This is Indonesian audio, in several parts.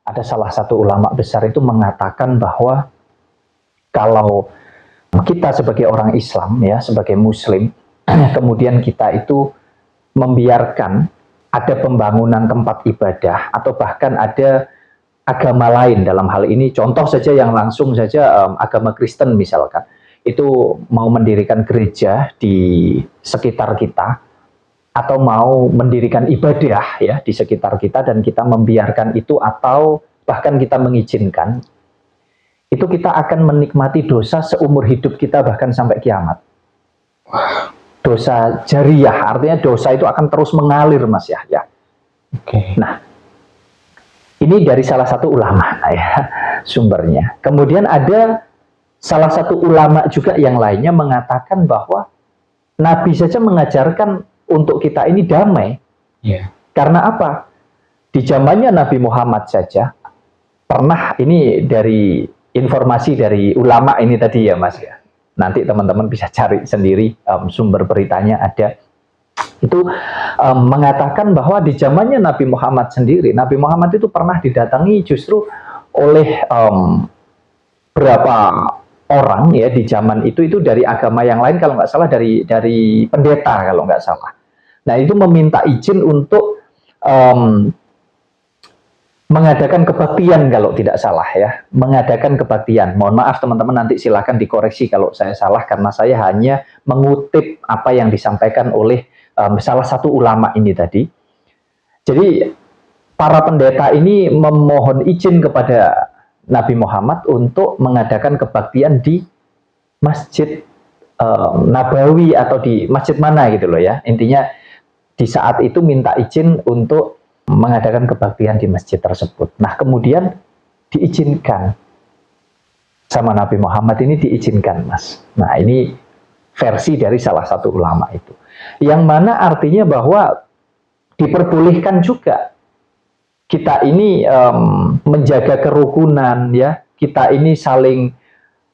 ada salah satu ulama besar itu mengatakan bahwa kalau kita sebagai orang Islam, ya, sebagai Muslim, kemudian kita itu membiarkan ada pembangunan tempat ibadah atau bahkan ada agama lain dalam hal ini, contoh saja yang langsung saja agama Kristen misalkan, itu mau mendirikan gereja di sekitar kita atau mau mendirikan ibadah ya di sekitar kita dan kita membiarkan itu atau bahkan kita mengizinkan, itu kita akan menikmati dosa seumur hidup kita bahkan sampai kiamat. Dosa jariah, artinya dosa itu akan terus mengalir, Mas Yahya. Nah, ini dari salah satu ulama ya sumbernya. Kemudian ada salah satu ulama juga yang lainnya mengatakan bahwa Nabi saja mengajarkan untuk kita ini damai. Karena apa? Di zamannya Nabi Muhammad saja pernah, ini dari informasi dari ulama ini tadi ya Mas ya. Nanti teman-teman bisa cari sendiri, sumber beritanya ada. Itu mengatakan bahwa di zamannya Nabi Muhammad sendiri, Nabi Muhammad itu pernah didatangi justru oleh berapa orang ya di zaman itu dari agama yang lain, kalau nggak salah dari pendeta kalau nggak salah. Nah itu meminta izin untuk mengadakan kebaktian kalau tidak salah ya, mengadakan kebaktian. Mohon maaf teman-teman, nanti silahkan dikoreksi kalau saya salah karena saya hanya mengutip apa yang disampaikan oleh salah satu ulama ini tadi. Jadi para pendeta ini memohon izin kepada Nabi Muhammad untuk mengadakan kebaktian di Masjid Nabawi atau di masjid mana gitu loh ya. Intinya di saat itu minta izin untuk mengadakan kebaktian di masjid tersebut. Nah kemudian diizinkan sama Nabi Muhammad, ini diizinkan Mas. Nah ini versi dari salah satu ulama itu, yang mana artinya bahwa diperbolehkan juga kita ini menjaga kerukunan ya, kita ini saling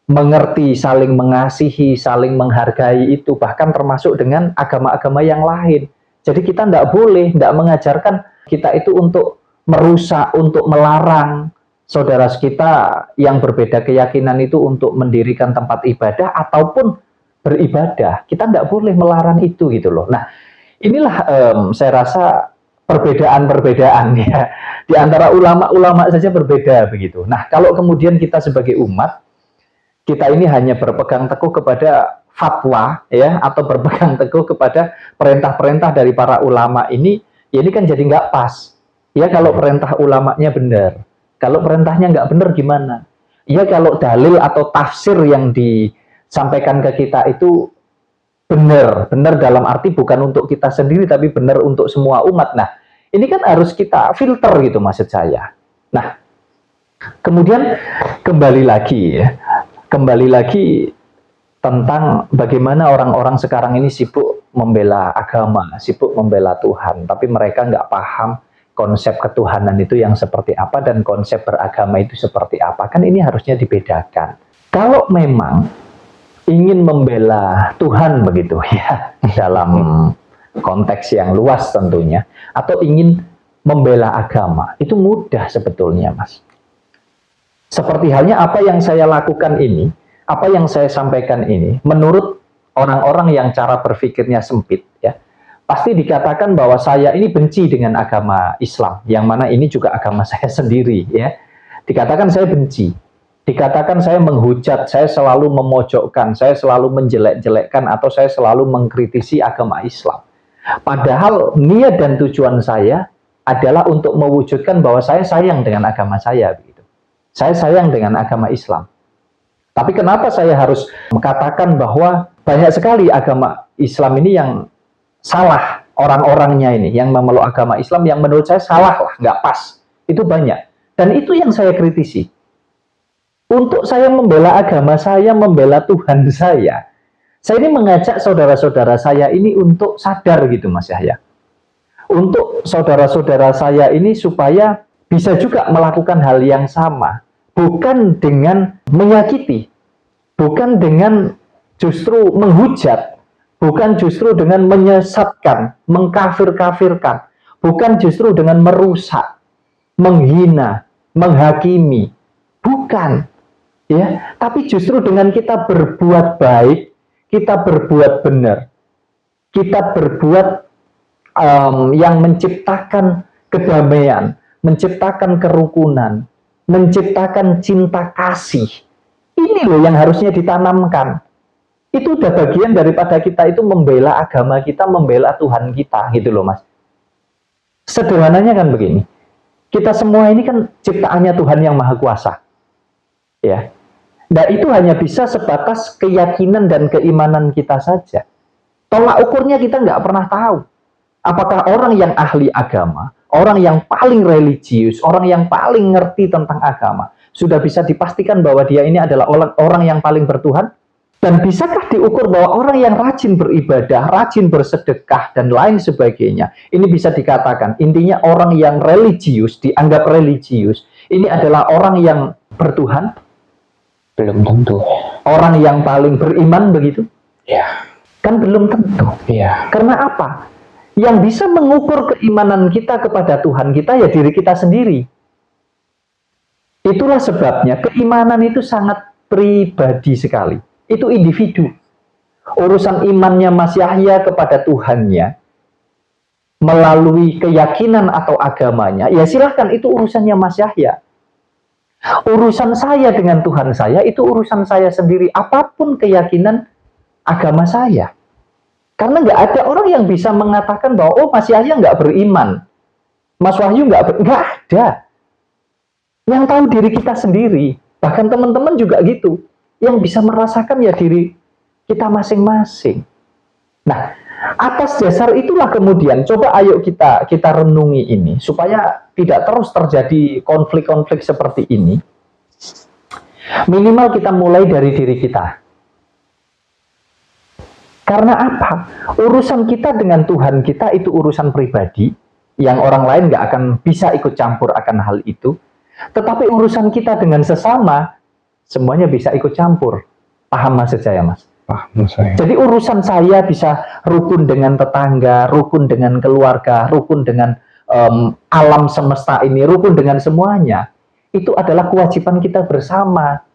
mengerti, saling mengasihi, saling menghargai itu, bahkan termasuk dengan agama-agama yang lain. Jadi kita tidak boleh, tidak mengajarkan kita itu untuk merusak, untuk melarang saudara kita yang berbeda keyakinan itu untuk mendirikan tempat ibadah ataupun beribadah. Kita tidak boleh melarang itu gitu loh. Nah inilah saya rasa perbedaan-perbedaan ya di antara ulama-ulama saja berbeda begitu. Nah kalau kemudian kita sebagai umat, kita ini hanya berpegang teguh kepada fatwa ya, atau berpegang teguh kepada perintah-perintah dari para ulama ini, ya ini kan jadi nggak pas. Ya kalau perintah ulamanya benar, kalau perintahnya nggak benar gimana? Ya kalau dalil atau tafsir yang disampaikan ke kita itu benar dalam arti bukan untuk kita sendiri tapi benar untuk semua umat. Nah ini kan harus kita filter gitu maksud saya. Nah kemudian kembali lagi tentang bagaimana orang-orang sekarang ini sibuk membela agama, sibuk membela Tuhan, tapi mereka nggak paham konsep ketuhanan itu yang seperti apa dan konsep beragama itu seperti apa. Kan ini harusnya dibedakan. Kalau memang ingin membela Tuhan begitu ya, dalam konteks yang luas tentunya, atau ingin membela agama, itu mudah sebetulnya Mas. Seperti halnya apa yang saya lakukan ini, apa yang saya sampaikan ini, menurut orang-orang yang cara berpikirnya sempit, ya, pasti dikatakan bahwa saya ini benci dengan agama Islam, yang mana ini juga agama saya sendiri, ya. Dikatakan saya benci, dikatakan saya menghujat, saya selalu memojokkan, saya selalu menjelek-jelekkan, atau saya selalu mengkritisi agama Islam. Padahal niat dan tujuan saya adalah untuk mewujudkan bahwa saya sayang dengan agama saya, begitu. Saya sayang dengan agama Islam. Tapi kenapa saya harus mengatakan bahwa banyak sekali agama Islam ini yang salah, orang-orangnya ini, yang memeluk agama Islam yang menurut saya salah lah, nggak pas. Itu banyak. Dan itu yang saya kritisi. Untuk saya membela agama saya, membela Tuhan saya ini mengajak saudara-saudara saya ini untuk sadar gitu Mas Yahya. Untuk saudara-saudara saya ini supaya bisa juga melakukan hal yang sama. Bukan dengan menyakiti, bukan dengan justru menghujat, bukan justru dengan menyesatkan, mengkafir-kafirkan, bukan justru dengan merusak, menghina, menghakimi. Bukan. Ya, tapi justru dengan kita berbuat baik, kita berbuat benar, kita berbuat yang menciptakan kedamaian, menciptakan kerukunan, menciptakan cinta kasih. Ini loh yang harusnya ditanamkan. Itu udah bagian daripada kita itu membela agama kita, membela Tuhan kita, gitu loh Mas. Sederhananya kan begini, kita semua ini kan ciptaannya Tuhan yang Maha Kuasa. Ya. Nah itu hanya bisa sebatas keyakinan dan keimanan kita saja. Tolak ukurnya kita nggak pernah tahu. Apakah orang yang ahli agama, orang yang paling religius, orang yang paling ngerti tentang agama, sudah bisa dipastikan bahwa dia ini adalah orang yang paling bertuhan? Dan bisakah diukur bahwa orang yang rajin beribadah, rajin bersedekah, dan lain sebagainya, ini bisa dikatakan, intinya orang yang religius, dianggap religius, ini adalah orang yang bertuhan? Belum tentu. Orang yang paling beriman begitu? Ya. Kan belum tentu. Ya. Karena apa? Yang bisa mengukur keimanan kita kepada Tuhan kita ya diri kita sendiri. Itulah sebabnya keimanan itu sangat pribadi sekali. Itu individu. Urusan imannya Mas Yahya kepada Tuhannya melalui keyakinan atau agamanya, ya silahkan itu urusannya Mas Yahya. Urusan saya dengan Tuhan saya itu urusan saya sendiri. Apapun keyakinan agama saya. Karena nggak ada orang yang bisa mengatakan bahwa oh Mas Yahya nggak beriman, Mas Wahyu nggak ada. Yang tahu diri kita sendiri, bahkan teman-teman juga gitu, yang bisa merasakan ya diri kita masing-masing. Nah, atas dasar itulah kemudian coba ayo kita renungi ini supaya tidak terus terjadi konflik-konflik seperti ini. Minimal kita mulai dari diri kita. Karena apa? Urusan kita dengan Tuhan kita itu urusan pribadi, yang orang lain nggak akan bisa ikut campur akan hal itu. Tetapi urusan kita dengan sesama, semuanya bisa ikut campur. Paham maksud saya, Mas? Paham saya. Jadi urusan saya bisa rukun dengan tetangga, rukun dengan keluarga, rukun dengan alam semesta ini, rukun dengan semuanya. Itu adalah kewajiban kita bersama.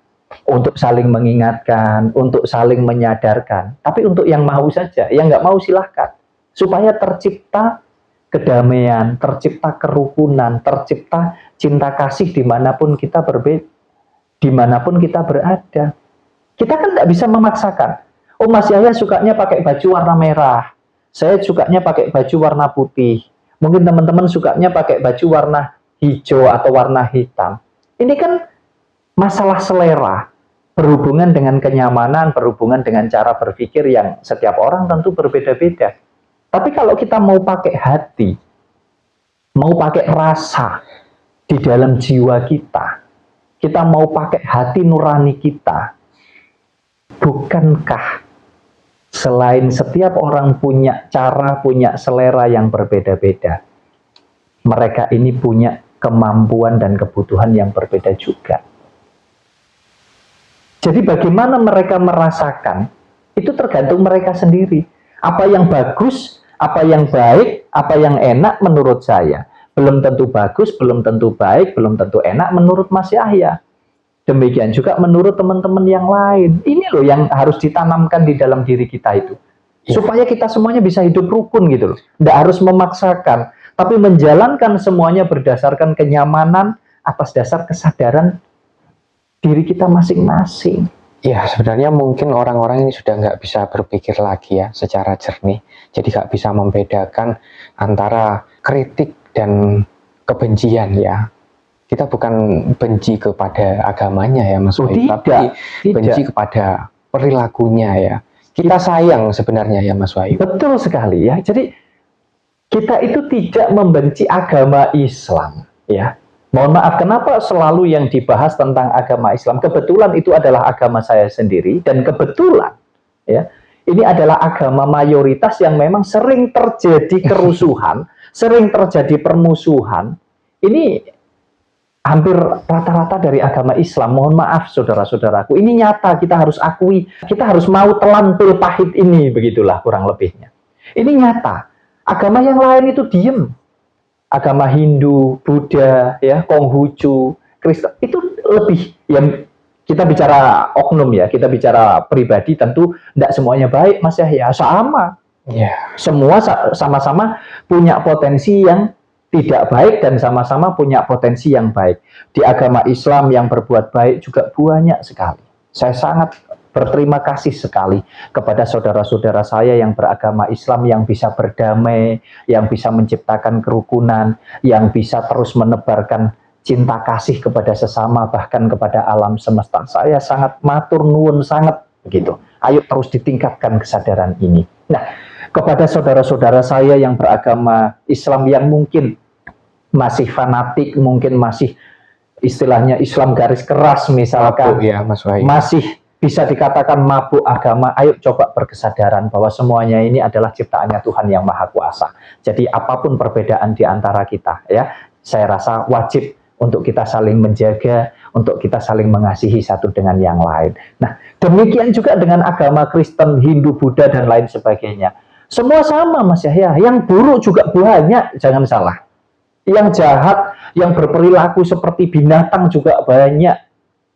Untuk saling mengingatkan, untuk saling menyadarkan. Tapi untuk yang mau saja, yang nggak mau silahkan. Supaya tercipta kedamaian, tercipta kerukunan, tercipta cinta kasih dimanapun kita dimanapun kita berada. Kita kan nggak bisa memaksakan. Oh Mas Yahya sukanya pakai baju warna merah, saya sukanya pakai baju warna putih. Mungkin teman-teman sukanya pakai baju warna hijau atau warna hitam. Ini kan masalah selera, berhubungan dengan kenyamanan, berhubungan dengan cara berpikir yang setiap orang tentu berbeda-beda. Tapi kalau kita mau pakai hati, mau pakai rasa di dalam jiwa kita mau pakai hati nurani kita, bukankah selain setiap orang punya cara, punya selera yang berbeda-beda, mereka ini punya kemampuan dan kebutuhan yang berbeda juga. Jadi bagaimana mereka merasakan, itu tergantung mereka sendiri. Apa yang bagus, apa yang baik, apa yang enak menurut saya. Belum tentu bagus, belum tentu baik, belum tentu enak menurut Mas Yahya. Demikian juga menurut teman-teman yang lain. Ini loh yang harus ditanamkan di dalam diri kita itu. Supaya kita semuanya bisa hidup rukun gitu loh. Nggak harus memaksakan, tapi menjalankan semuanya berdasarkan kenyamanan atas dasar kesadaran diri kita masing-masing. Ya, sebenarnya mungkin orang-orang ini sudah nggak bisa berpikir lagi ya secara jernih. Jadi nggak bisa membedakan antara kritik dan kebencian ya. Kita bukan benci kepada agamanya ya Mas Wahyu, tapi benci kepada perilakunya ya. Kita sayang sebenarnya ya Mas Wahyu. Betul sekali ya. Jadi kita itu tidak membenci agama Islam ya. Mohon maaf, kenapa selalu yang dibahas tentang agama Islam? Kebetulan itu adalah agama saya sendiri, dan kebetulan ya ini adalah agama mayoritas yang memang sering terjadi kerusuhan, sering terjadi permusuhan. Ini hampir rata-rata dari agama Islam. Mohon maaf saudara-saudaraku, ini nyata, kita harus akui, kita harus mau telan pil pahit ini, begitulah kurang lebihnya. Ini nyata. Agama yang lain itu diem. Agama Hindu, Buddha, ya, Konghucu, Kristen itu lebih, yang kita bicara oknum ya, kita bicara pribadi, tentu tidak semuanya baik Mas Yahya, sama. Semua sama-sama punya potensi yang tidak baik dan sama-sama punya potensi yang baik. Di agama Islam yang berbuat baik juga banyak sekali. Saya sangat berterima kasih sekali kepada saudara-saudara saya yang beragama Islam, yang bisa berdamai, yang bisa menciptakan kerukunan, yang bisa terus menebarkan cinta kasih kepada sesama, bahkan kepada alam semesta. Saya sangat matur nuwun sangat begitu. Ayo terus ditingkatkan kesadaran ini. Nah, kepada saudara-saudara saya yang beragama Islam yang mungkin masih fanatik, mungkin masih istilahnya Islam garis keras misalkan, ya, Mas Wahyu, masih bisa dikatakan mabuk agama, ayo coba berkesadaran bahwa semuanya ini adalah ciptaannya Tuhan yang Maha Kuasa. Jadi apapun perbedaan di antara kita, ya, saya rasa wajib untuk kita saling menjaga, untuk kita saling mengasihi satu dengan yang lain. Nah, demikian juga dengan agama Kristen, Hindu, Buddha, dan lain sebagainya. Semua sama Mas Yahya, yang buruk juga banyak, jangan salah. Yang jahat, yang berperilaku seperti binatang juga banyak.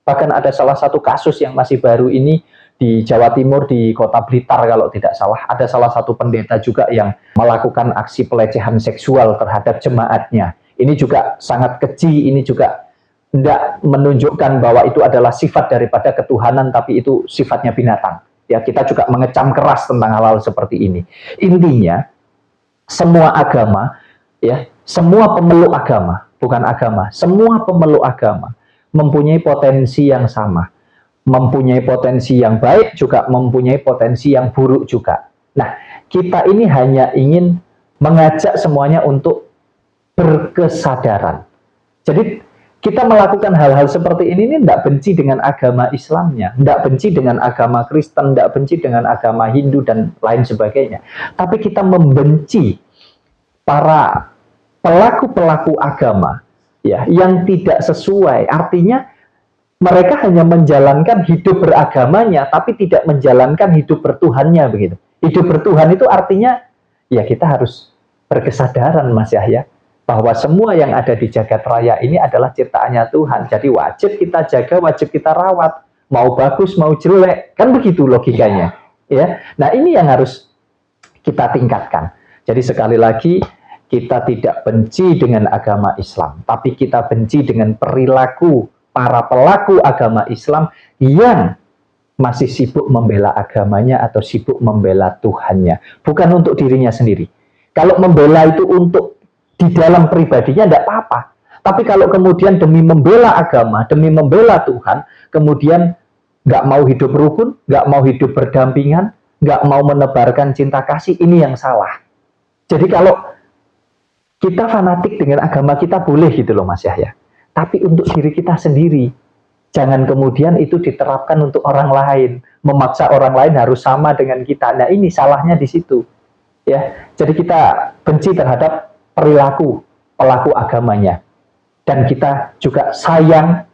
Bahkan ada salah satu kasus yang masih baru ini di Jawa Timur, di Kota Blitar kalau tidak salah. Ada salah satu pendeta juga yang melakukan aksi pelecehan seksual terhadap jemaatnya. Ini juga sangat keji, ini juga tidak menunjukkan bahwa itu adalah sifat daripada ketuhanan, tapi itu sifatnya binatang. Ya, kita juga mengecam keras tentang hal-hal seperti ini. Intinya, semua agama, ya, semua pemeluk agama, bukan agama, semua pemeluk agama mempunyai potensi yang sama. Mempunyai potensi yang baik, juga mempunyai potensi yang buruk juga. Nah, kita ini hanya ingin mengajak semuanya untuk berkesadaran. Jadi, kita melakukan hal-hal seperti ini tidak benci dengan agama Islamnya, tidak benci dengan agama Kristen, tidak benci dengan agama Hindu, dan lain sebagainya. Tapi kita membenci para pelaku-pelaku agama, ya, yang tidak sesuai. Artinya mereka hanya menjalankan hidup beragamanya, tapi tidak menjalankan hidup bertuhannya, begitu. Hidup bertuhan itu artinya, ya, kita harus berkesadaran Mas Yahya, bahwa semua yang ada di jagat raya ini adalah ciptaannya Tuhan. Jadi wajib kita jaga, wajib kita rawat. Mau bagus, mau jelek. Kan begitu logikanya. Ya. Nah, ini yang harus kita tingkatkan. Jadi sekali lagi, kita tidak benci dengan agama Islam, tapi kita benci dengan perilaku para pelaku agama Islam yang masih sibuk membela agamanya atau sibuk membela Tuhannya. Bukan untuk dirinya sendiri. Kalau membela itu untuk di dalam pribadinya tidak apa-apa. Tapi kalau kemudian demi membela agama, demi membela Tuhan, kemudian nggak mau hidup rukun, nggak mau hidup berdampingan, nggak mau menebarkan cinta kasih, ini yang salah. Jadi kalau kita fanatik dengan agama kita boleh gitu loh Mas Yahya. Tapi untuk diri kita sendiri. Jangan kemudian itu diterapkan untuk orang lain. Memaksa orang lain harus sama dengan kita. Nah, ini salahnya di situ. Ya, jadi kita benci terhadap perilaku pelaku agamanya, dan kita juga sayang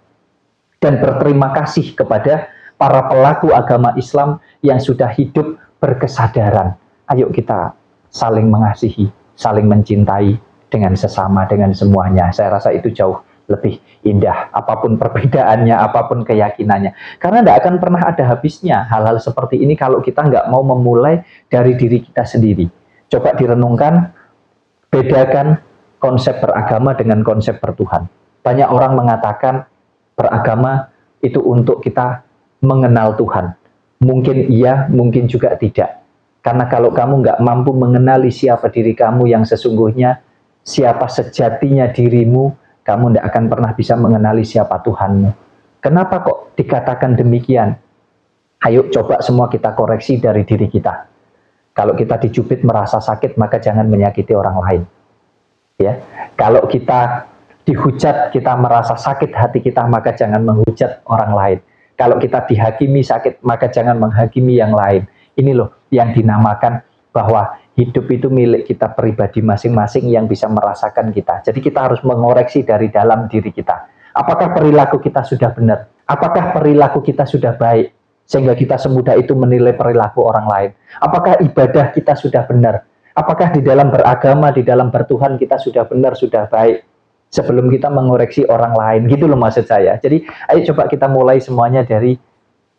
dan berterima kasih kepada para pelaku agama Islam yang sudah hidup berkesadaran. Ayo kita saling mengasihi, saling mencintai dengan sesama, dengan semuanya. Saya rasa itu jauh lebih indah, apapun perbedaannya, apapun keyakinannya, karena tidak akan pernah ada habisnya hal-hal seperti ini kalau kita nggak mau memulai dari diri kita sendiri. Coba direnungkan, bedakan konsep beragama dengan konsep bertuhan. Banyak orang mengatakan beragama itu untuk kita mengenal Tuhan. Mungkin iya, mungkin juga tidak. Karena kalau kamu nggak mampu mengenali siapa diri kamu yang sesungguhnya, siapa sejatinya dirimu, kamu tidak akan pernah bisa mengenali siapa Tuhanmu. Kenapa kok dikatakan demikian? Ayo coba semua kita koreksi dari diri kita. Kalau kita dicubit merasa sakit, maka jangan menyakiti orang lain. Ya, kalau kita dihujat, kita merasa sakit hati kita, maka jangan menghujat orang lain. Kalau kita dihakimi sakit, maka jangan menghakimi yang lain. Ini loh yang dinamakan bahwa hidup itu milik kita pribadi masing-masing yang bisa merasakan kita. Jadi kita harus mengoreksi dari dalam diri kita. Apakah perilaku kita sudah benar? Apakah perilaku kita sudah baik? Sehingga kita semudah itu menilai perilaku orang lain. Apakah ibadah kita sudah benar? Apakah di dalam beragama, di dalam bertuhan kita sudah benar, sudah baik? sebelum kita mengoreksi orang lain, gitu loh maksud saya. Jadi ayo coba kita mulai semuanya dari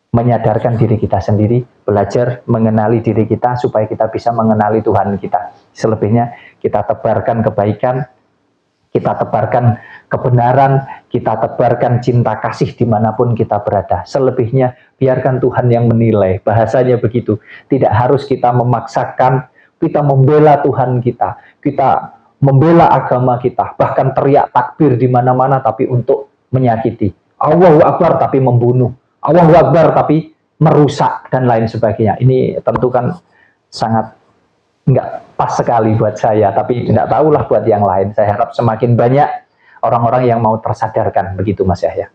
menyadarkan diri kita sendiri, belajar mengenali diri kita supaya kita bisa mengenali Tuhan kita. Selebihnya kita tebarkan kebaikan, kita tebarkan kebenaran, kita tebarkan cinta kasih dimanapun kita berada. Selebihnya biarkan Tuhan yang menilai. Bahasanya begitu. Tidak harus kita memaksakan, kita membela Tuhan kita membela agama kita, bahkan teriak takbir di mana-mana tapi untuk menyakiti. Allahu Akbar tapi membunuh. Allahu Akbar tapi merusak dan lain sebagainya. Ini tentu kan sangat nggak pas sekali buat saya, tapi tidak tahulah buat yang lain. Saya harap semakin banyak orang-orang yang mau tersadarkan, begitu Mas Yahya.